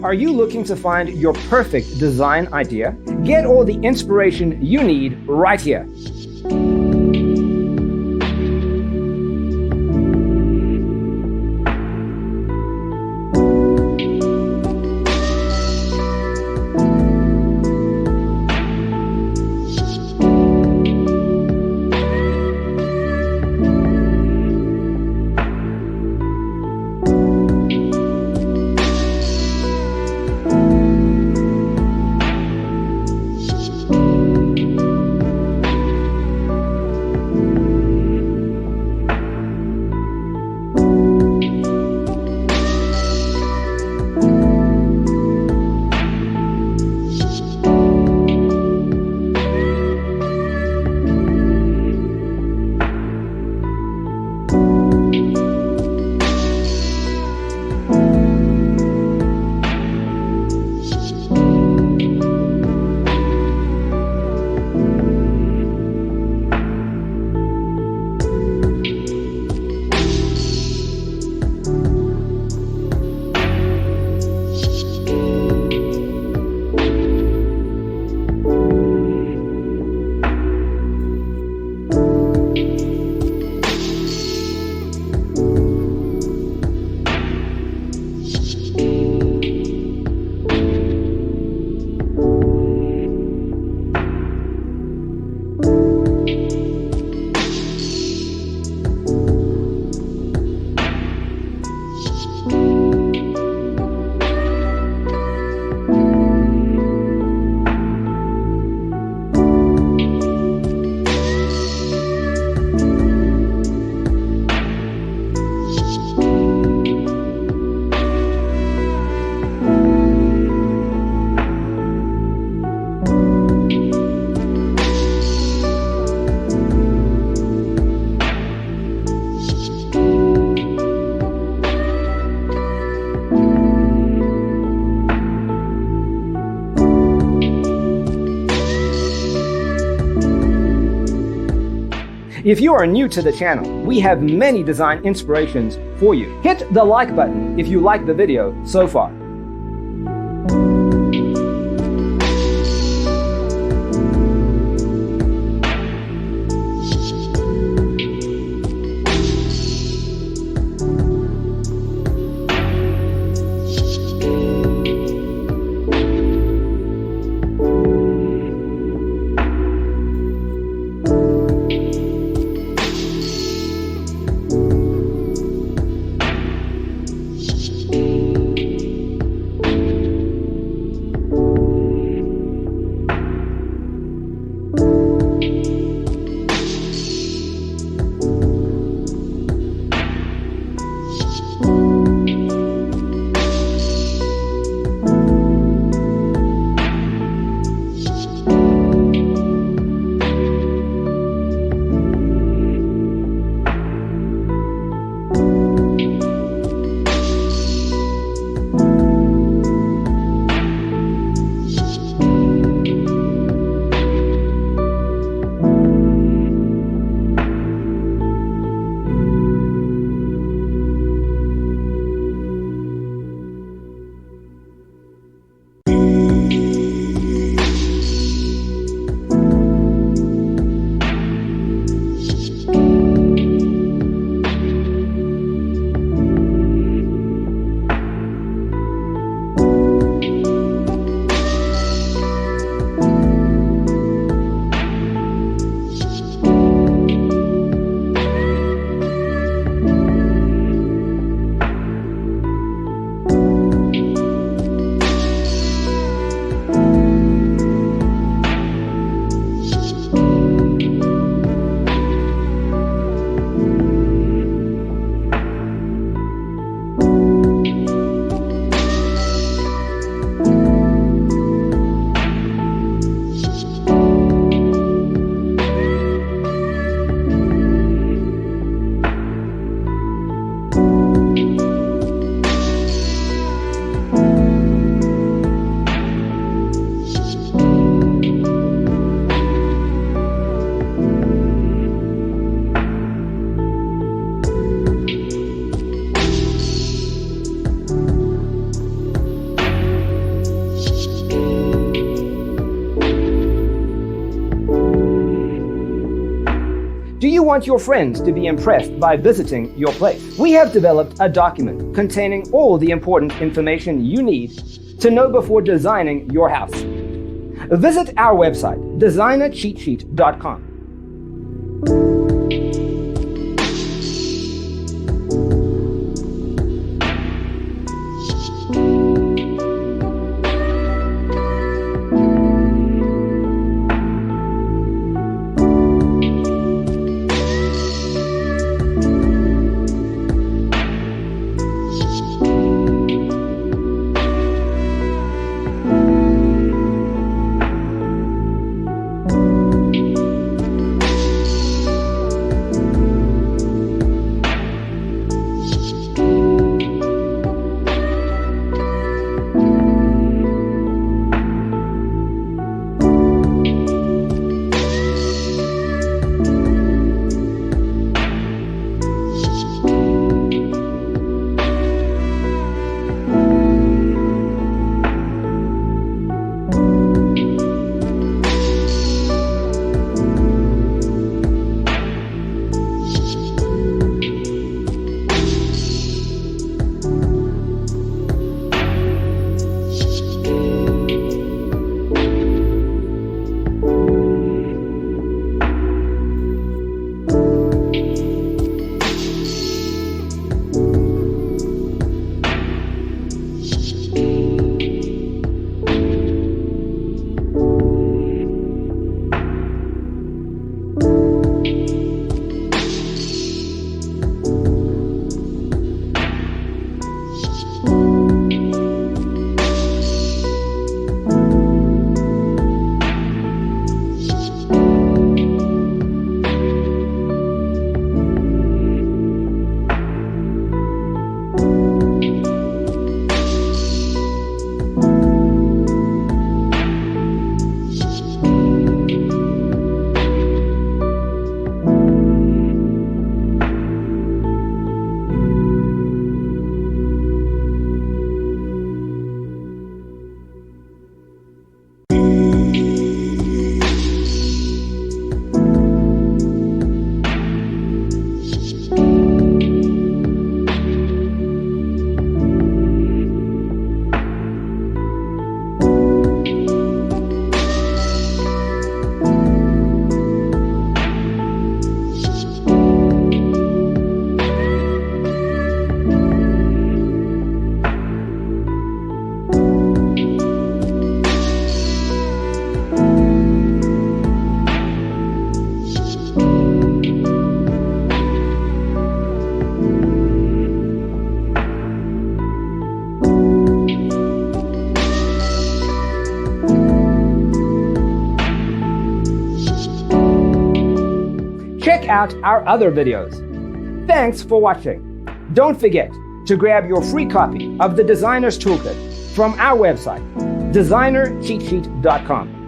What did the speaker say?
Are you looking to find your perfect design idea? Get all the inspiration you need right here. If you are new to the channel, we have many design inspirations for you. Hit the like button if you like the video so far. want your friends to be impressed by visiting your place. We have developed a document containing all the important information you need to know before designing your house. Visit our website, designercheatsheet.com. Check out our other videos. Thanks for watching. Don't forget to grab your free copy of the Designer's Toolkit from our website, designercheatsheet.com.